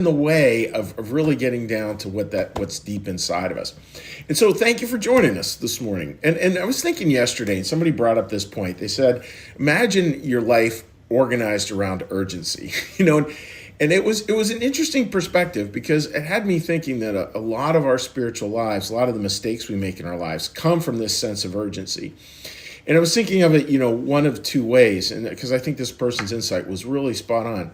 in the way of really getting down to what's deep inside of us. And so thank you for joining us this morning. And I was thinking yesterday, and somebody brought up this point. They said, imagine your life organized around urgency. And it was an interesting perspective because it had me thinking that a lot of our spiritual lives, a lot of the mistakes we make in our lives come from this sense of urgency. And I was thinking of it, one of two ways, and because I think this person's insight was really spot on.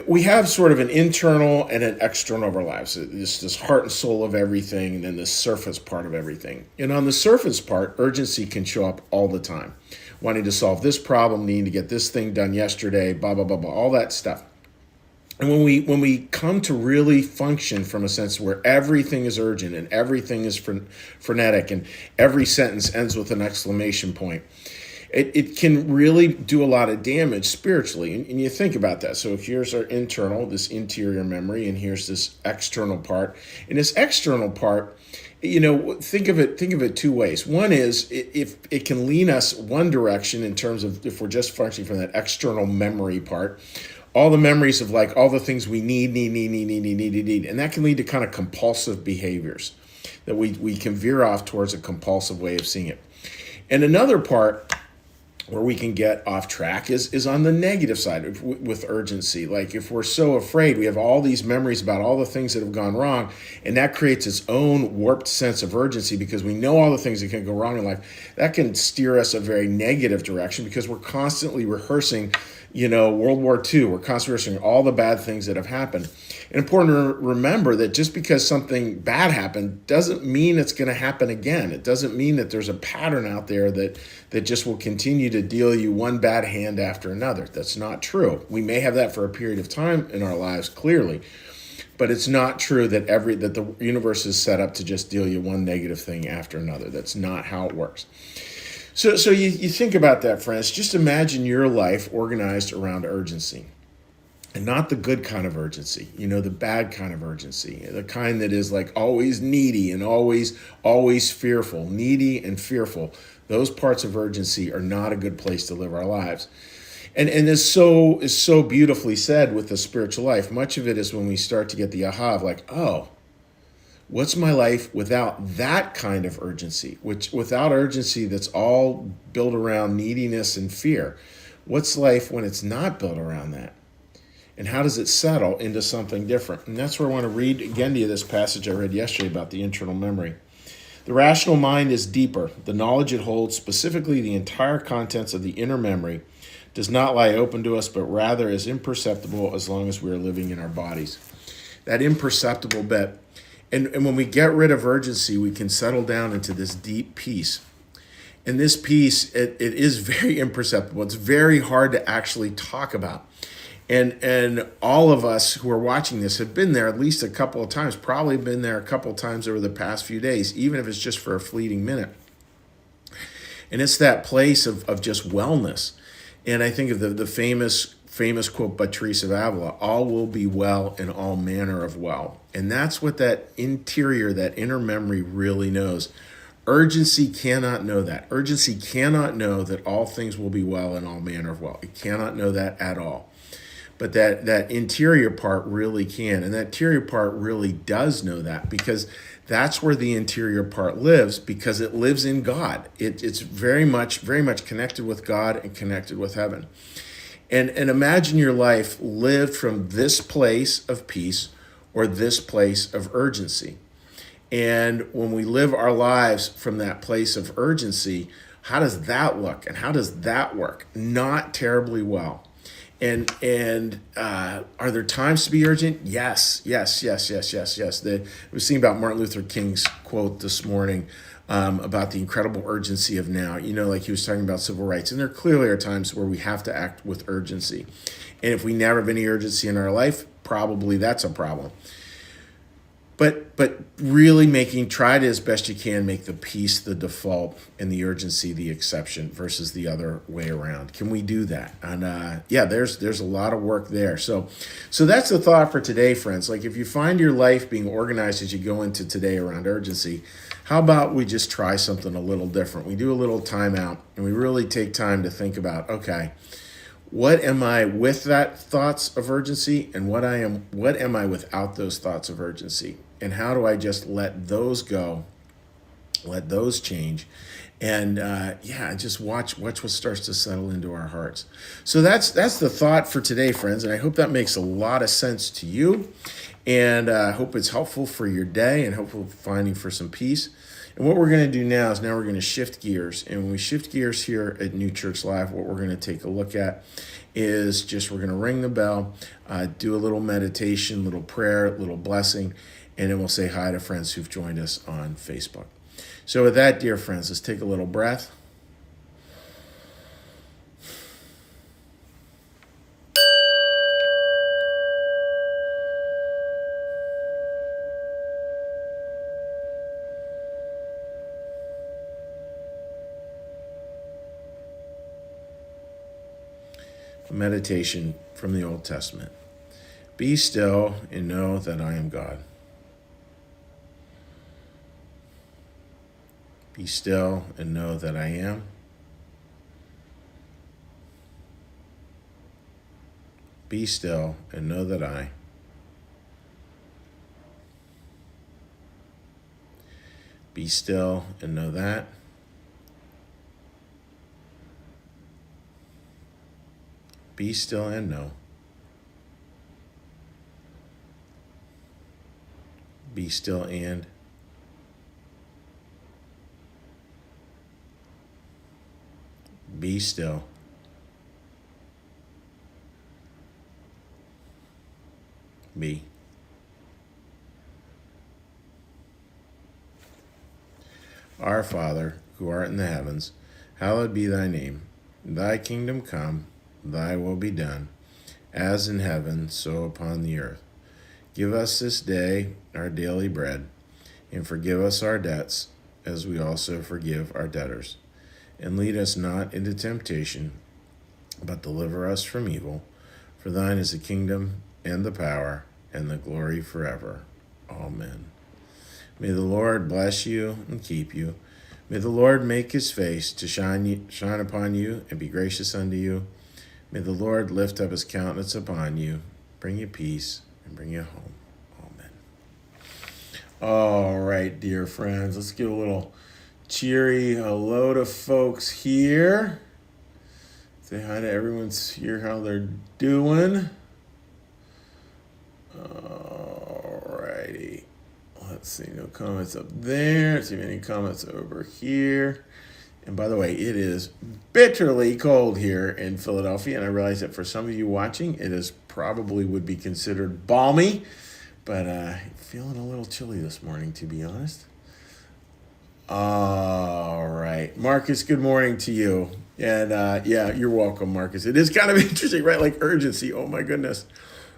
We have sort of an internal and an external of our lives, this heart and soul of everything, and then the surface part of everything. And on the surface part, urgency can show up all the time. Wanting to solve this problem, needing to get this thing done yesterday, blah, blah, blah, blah, all that stuff. And when we come to really function from a sense where everything is urgent and everything is frenetic and every sentence ends with an exclamation point, it can really do a lot of damage spiritually. And you think about that. So here's our internal, this interior memory, and here's this external part. And this external part, think of it two ways. One is if it can lean us one direction in terms of if we're just functioning from that external memory part, all the memories of like all the things we need. And that can lead to kind of compulsive behaviors that we can veer off towards a compulsive way of seeing it. And another part where we can get off track is on the negative side with urgency. Like if we're so afraid, we have all these memories about all the things that have gone wrong, and that creates its own warped sense of urgency because we know all the things that can go wrong in life. That can steer us a very negative direction because we're constantly rehearsing, World War II. We're constantly rehearsing all the bad things that have happened. And important to remember that just because something bad happened doesn't mean it's going to happen again. It doesn't mean that there's a pattern out there that just will continue to deal you one bad hand after another. That's not true. We may have that for a period of time in our lives, clearly, but it's not true that the universe is set up to just deal you one negative thing after another. That's not how it works. So you think about that, friends. Just imagine your life organized around urgency. And not the good kind of urgency, the bad kind of urgency, the kind that is like always needy and always fearful. Needy and fearful, those parts of urgency are not a good place to live our lives. And is so beautifully said with the spiritual life. Much of it is when we start to get the aha of like, oh, what's my life without that kind of urgency, without urgency that's all built around neediness and fear. What's life when it's not built around that? And how does it settle into something different? And that's where I want to read again to you this passage I read yesterday about the internal memory. The rational mind is deeper. The knowledge it holds, specifically the entire contents of the inner memory, does not lie open to us, but rather is imperceptible as long as we are living in our bodies. That imperceptible bit. And when we get rid of urgency, we can settle down into this deep peace. And this peace, it is very imperceptible. It's very hard to actually talk about. And all of us who are watching this have been there at least a couple of times, probably been there a couple of times over the past few days, even if it's just for a fleeting minute. And it's that place of just wellness. And I think of the famous quote by Teresa of Avila, all will be well in all manner of well. And that's what that interior, that inner memory really knows. Urgency cannot know that. Urgency cannot know that all things will be well in all manner of well. It cannot know that at all. But that interior part really can. And that interior part really does know that because that's where the interior part lives because it lives in God. It's very much connected with God and connected with heaven. And imagine your life lived from this place of peace or this place of urgency. And when we live our lives from that place of urgency, how does that look? And how does that work? Not terribly well. And are there times to be urgent? Yes. We were seeing about Martin Luther King's quote this morning about the incredible urgency of now. Like he was talking about civil rights. And there clearly are times where we have to act with urgency. And if we never have any urgency in our life, probably that's a problem. But really try to, as best you can, make the peace the default and the urgency the exception versus the other way around. Can we do that? And there's a lot of work there. So that's the thought for today, friends. Like if you find your life being organized as you go into today around urgency, how about we just try something a little different? We do a little time out and we really take time to think about, okay, What am I with that thoughts of urgency, and what am I without those thoughts of urgency? And how do I just let those go, let those change, and just watch what starts to settle into our hearts. So that's the thought for today, friends, and I hope that makes a lot of sense to you, and I hope it's helpful for your day and hopeful finding for some peace. And what we're going to do now is we're going to shift gears. And when we shift gears here at New Church Live, what we're going to take a look at is we're going to ring the bell, do a little meditation, little prayer, little blessing, and then we'll say hi to friends who've joined us on Facebook. So with that, dear friends, let's take a little breath. A meditation from the Old Testament. Be still and know that I am God. Be still and know that I am. Be still and know that I. Be still and know that. Be still and know. Be still and. Be still. Be. Our Father, who art in the heavens, hallowed be thy name. Thy kingdom come, thy will be done, as in heaven, so upon the earth. Give us this day our daily bread, and forgive us our debts, as we also forgive our debtors. And lead us not into temptation, but deliver us from evil. For thine is the kingdom, and the power, and the glory forever. Amen. May the Lord bless you and keep you. May the Lord make his face to shine upon you and be gracious unto you. May the Lord lift up his countenance upon you, bring you peace, and bring you home. Amen. All right, dear friends, let's give a little cheery hello to folks here. Say hi to everyone's here, how they're doing. All righty. Let's see, no comments up there. Let's see if any comments over here. And by the way, it is bitterly cold here in Philadelphia, and I realize that for some of you watching, it is probably would be considered balmy, but feeling a little chilly this morning, to be honest. All right, Marcus, good morning to you. And yeah, you're welcome, Marcus. It is kind of interesting, right? Like urgency. Oh my goodness.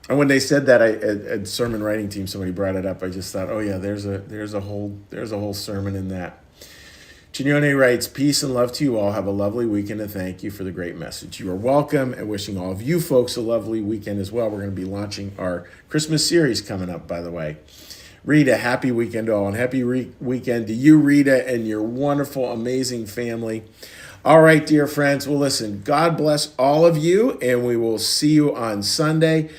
And when they said that, at sermon writing team, somebody brought it up. I just thought, oh yeah, there's a whole sermon in that. Chignone writes, peace and love to you all. Have a lovely weekend, and thank you for the great message. You are welcome, and wishing all of you folks a lovely weekend as well. We're going to be launching our Christmas series coming up, by the way. Rita, happy weekend to all, and happy weekend to you, Rita, and your wonderful, amazing family. All right, dear friends. Well, listen, God bless all of you, and we will see you on Sunday.